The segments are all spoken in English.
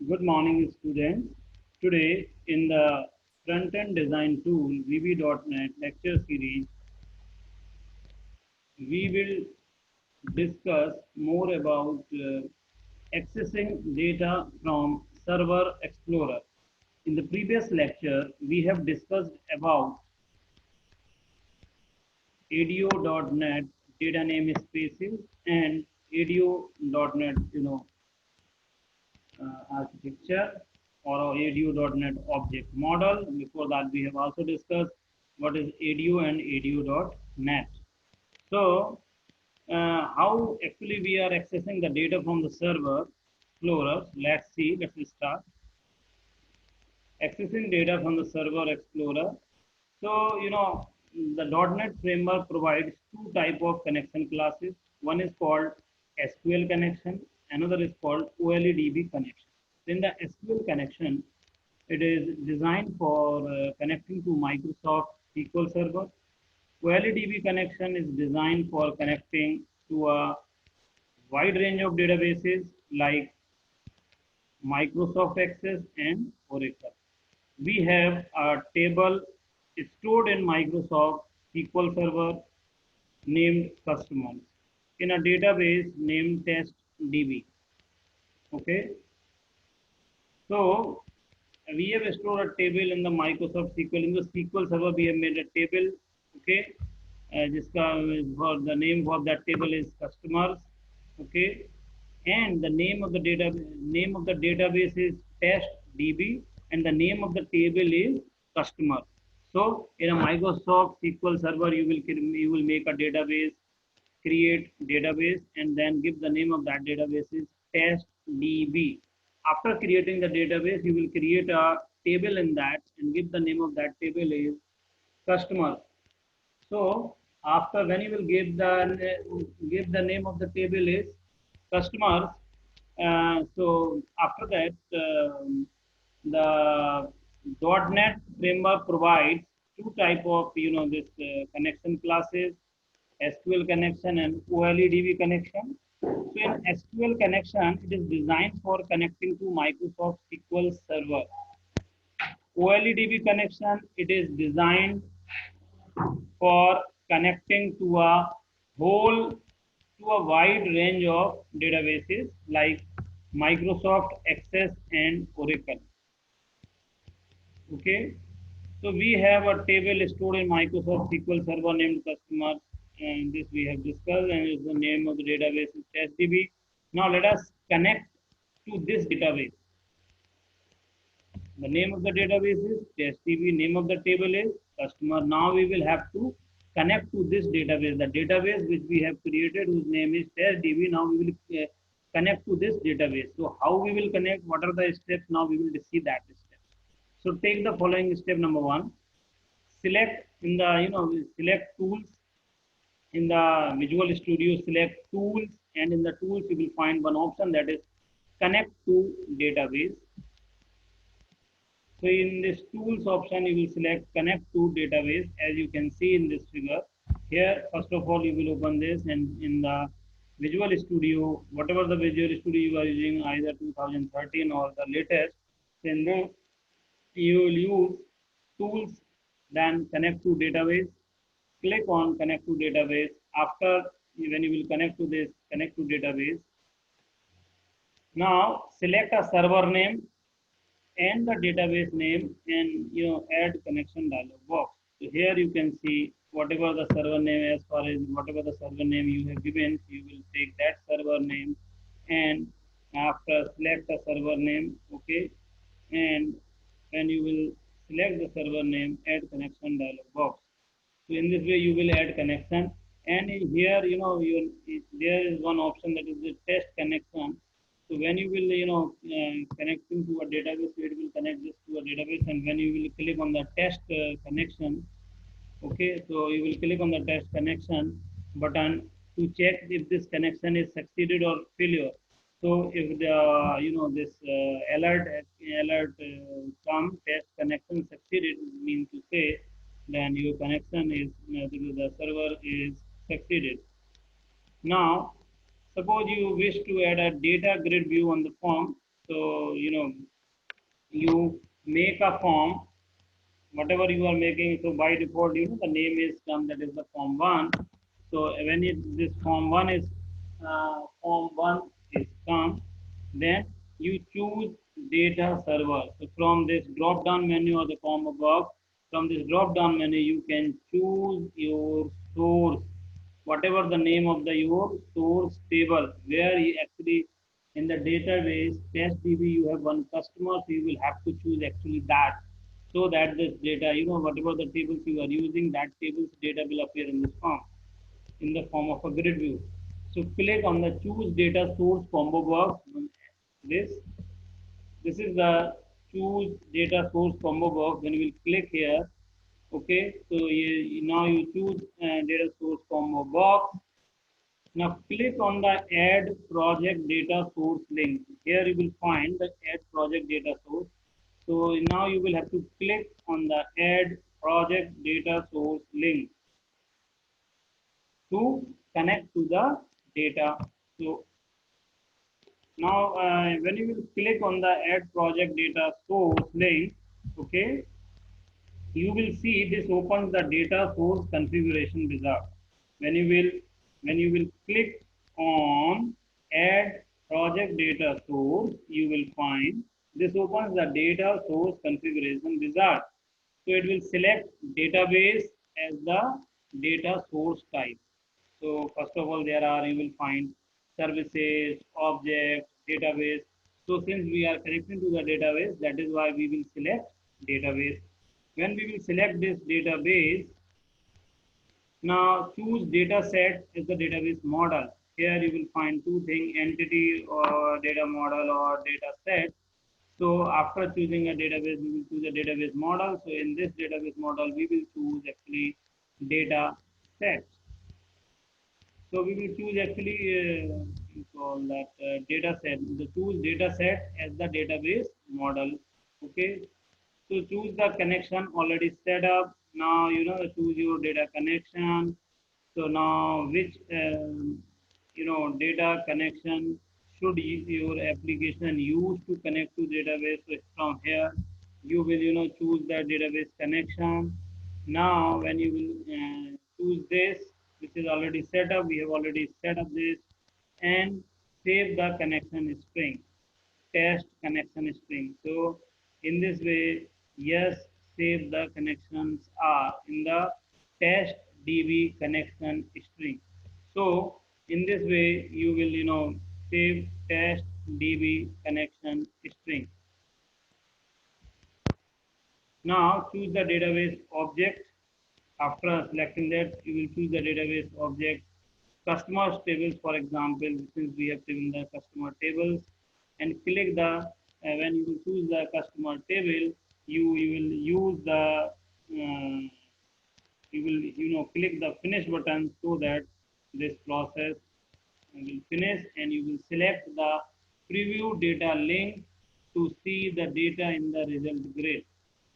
Good morning, students. Today, in the front-end design tool VB.NET lecture series, we will discuss more about accessing data from Server Explorer. In the previous lecture, we have discussed about ADO.NET data namespaces and ADO.NET, architecture or ADO.NET object model. Before that, we have also discussed what is ADO and ADO.NET. So, how actually we are accessing the data from the server Explorer. Let's see. Let's start accessing data from the server Explorer. So, the .NET framework provides two type of connection classes. One is called SQL connection. Another is called OLEDB connection. In the SQL connection, it is designed for connecting to Microsoft SQL Server. OLEDB connection is designed for connecting to a wide range of databases like Microsoft Access and Oracle. We have a table stored in Microsoft SQL Server named customers in a database named testdb. Okay, so we have stored a table in the Microsoft SQL. In the SQL Server, we have made a table. Okay, for the name of that table is customers. Okay, and the name of the database is testdb, and the name of the table is customer. So in a Microsoft SQL Server, you will make a database, create database, and then give the name of that database is testdb. After creating the database, you will create a table in that and give the name of that table is customer. So after when you will give the name of the table is customers. So after that, the .NET framework provides two type of this connection classes, SQL connection and OLEDB connection. So in SQL connection, it is designed for connecting to Microsoft SQL Server. OLEDB connection, it is designed for connecting to a wide range of databases like Microsoft Access and Oracle. Okay, so we have a table stored in Microsoft SQL Server named customer, and this we have discussed, and is the name of the database is testdb. Now let us connect to this database. The name of the database is testdb, name of the table is customer. Now we will have to connect to this database, the database which we have created whose name is testdb. Now we will connect to this database. So how we will connect, what are the steps? Now we will see that step. So take the following step. Number one, select in the select tools. In the Visual Studio, select tools, and in the tools you will find one option that is connect to database. So in this tools option, you will select connect to database. As you can see in this figure here, first of all you will open this, and in the Visual Studio, whatever the Visual Studio you are using, either 2013 or the latest, then you will use tools, then connect to database. Click on connect to database. After, when you will connect to this connect to database, now select a server name and the database name, and add connection dialog box. So here you can see whatever the server name, as far as whatever the server name you have given, you will take that server name, and after select the server name. Okay, and when you will select the server name, add connection dialog box. So in this way you will add connection, and here there is one option that is the test connection. So when you will connecting to a database, it will connect this to a database, and when you will click on the test connection, okay, so you will click on the test connection button to check if this connection is succeeded or failure. So if the this alert come test connection succeeded, means to say then your connection is the server is succeeded. Now suppose you wish to add a data grid view on the form. So, you make a form, whatever you are making. So by default, the name is come, that is the form one. So when this form one is come, then you choose data server. So from this drop down menu or the combo box, from this drop down menu, you can choose your source, whatever the name of the your source table, where you actually in the database test DB you have one customer, so you will have to choose actually that, so that this data, whatever the tables you are using, that table's data will appear in this form, in the form of a grid view. So click on the choose data source combo box. This this is the choose data source combo box. When you will click here, okay. So now you choose data source combo box. Now click on the add project data source link. Here you will find the add project data source. So now you will have to click on the add project data source link to connect to the data. So now when you will click on the add project data source link, okay, you will see this opens the data source configuration wizard. When you will click on add project data source, you will find this opens the data source configuration wizard. So it will select database as the data source type. So first of all, there are, you will find services, objects, database. So since we are connecting to the database, that is why we will select database. When we will select this database, now choose data set as the database model. Here you will find two things, entity or data model or data set. So after choosing a database, we will choose a database model. So in this database model, we will choose actually data set. So we will choose actually we call that data set. The choose data set as the database model. Okay. So choose the connection already set up. Now choose your data connection. So now which data connection should your application use to connect to database. So from here you will choose the database connection. Now when you will choose this, which is already set up, we have already set up this, and save the connection string, test connection string. So in this way, yes, save the connections are in the test db connection string. So in this way, you will save test db connection string. Now choose the database object. After selecting that, you will choose the database object. Customers tables, for example, since we have given the customer tables, and click the when you will choose the customer table, you will use the you will click the finish button, so that this process will finish, and you will select the preview data link to see the data in the result grid.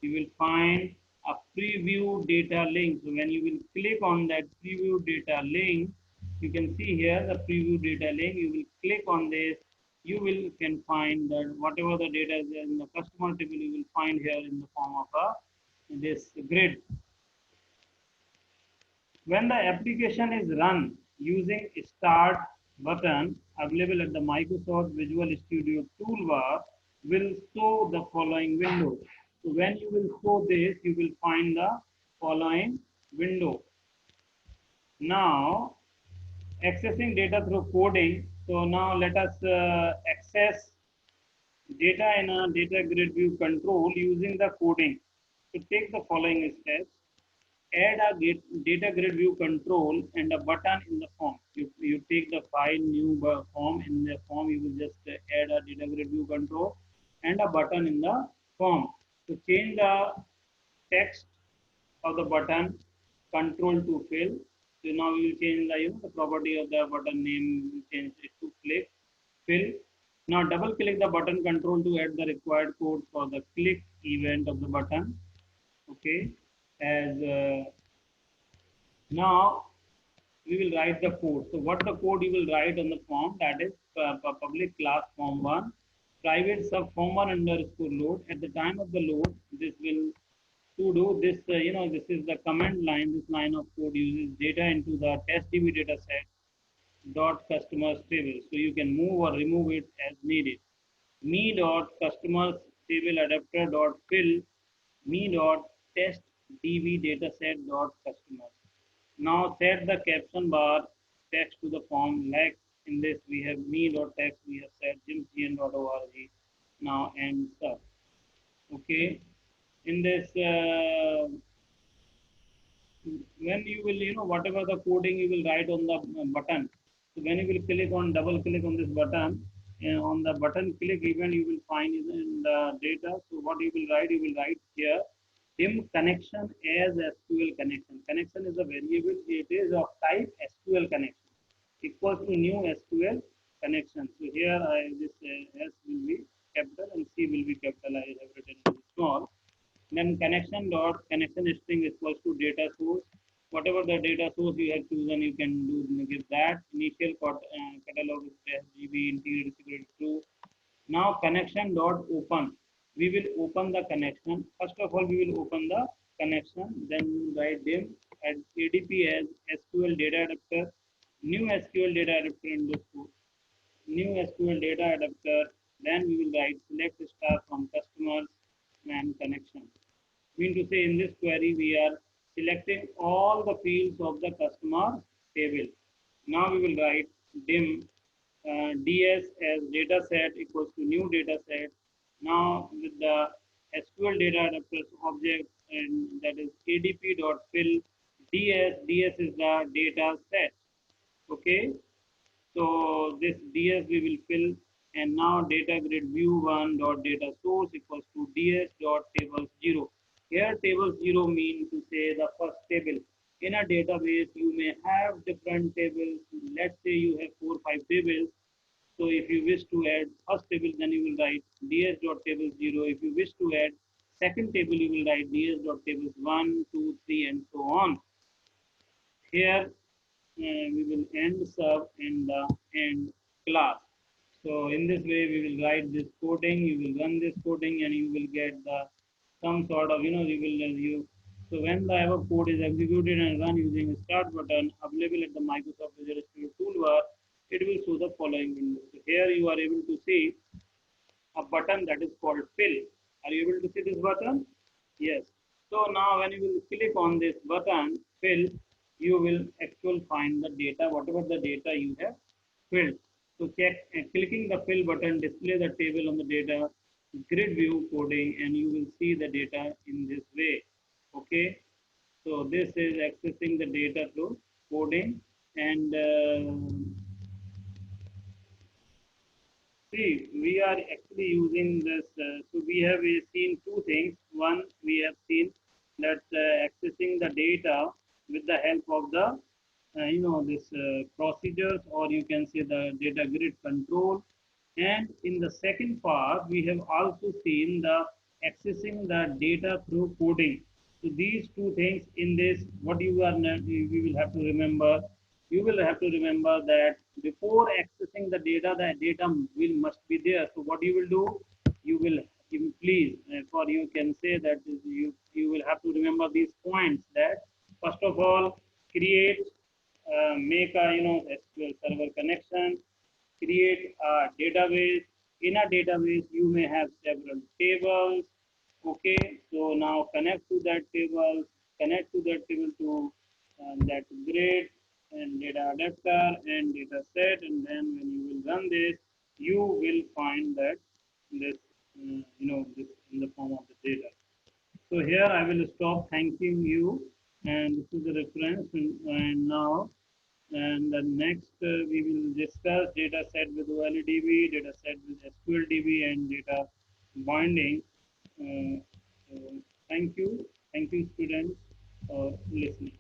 You will find a preview data link. So when you will click on that preview data link, you can see here the preview data link. You will click on this. You will can find that whatever the data is in the customer table, you will find here in the form of a this grid. When the application is run using Start button available at the Microsoft Visual Studio toolbar, will show the following window. So when you will show this, you will find the following window. Now, accessing data through coding. So now let us access data in a data grid view control using the coding. To take the following steps, add a data grid view control and a button in the form. You take the file new form. In the form, you will just add a data grid view control and a button in the form. To change the text of the button, control to fill. So now we will change the property of the button name. We will change it to click fill. Now double click the button control to add the required code for the click event of the button. Okay, as now we will write the code. So what the code you will write on the form, that is public class form one. private sub former underscore load. At the time of the load, this will to do this, this is the command line. This line of code uses data into the testdb data set dot customers table. So you can move or remove it as needed. Me dot customers table adapter dot fill me dot test db dataset dot customers. Now set the caption bar text to the form. Like in this we have me dot text, we have set jimcn.org. Now and stuff. Okay. In this when you will, whatever the coding you will write on the button. So when you will click on, double click on this button, on the button click event, you will find in the data. So what you will write here, dim connection as SQL connection. Connection is a variable. It is of type SQL connection equals to new SQL connection. So here this S will be capital and C will be capital. I have written it small. Then connection string equals to data source. Whatever the data source you have chosen, you can give that. Initial catalog is GB integer is equal to true. Now connection dot open. We will open the connection. First of all, we will open the connection. Then we will write them as ADP as SQL data adapter. New SQL data adapter underscore. New SQL data adapter. Then we will write select star from customers and connection. Mean to say in this query we are selecting all the fields of the customer table. Now we will write dim ds as data set equals to new data set. Now with the SQL data adapters object, and that is adp.fill ds is the data set. Okay, so this ds we will fill, and now data grid view one dot data source equals to ds dot tables 0. Here table 0 mean to say the first table. In a database you may have different tables. Let's say you have 4-5 tables. So if you wish to add first table, then you will write ds dot table 0. If you wish to add second table, you will write ds dot tables 1, 2, 3, and so on. Here we will end sub in the end class. So in this way, we will write this coding. You will run this coding, and you will get the some sort of, you will you. So when the above code is executed and run using start button available at the Microsoft Visual Studio toolbar, it will show the following window. So here you are able to see a button that is called fill. Are you able to see this button? Yes. So now when you will click on this button fill, you will actually find the data, whatever the data you have filled. So check clicking the fill button display the table on the data grid view coding, and you will see the data in this way. Okay. So this is accessing the data through coding, and see, we are actually using this. So we have seen two things. One, we have seen that accessing the data with the help of the, this procedures, or you can say the data grid control. And in the second part, we have also seen the accessing the data through coding. So these two things in this, what we will have to remember. You will have to remember that before accessing the data will must be there. So what you will do, you please, for you can say that you will have to remember these points. That first of all, create, make a SQL server connection, create a database. In a database, you may have several tables. Okay, so now connect to that table, to that grid and data adapter and data set, and then when you will run this, you will find that this, this in the form of the data. So here I will stop thanking you, and this is the reference, and now, and the next we will discuss data set with OLEDB, data set with SQLDB, and data binding. So thank you students for listening.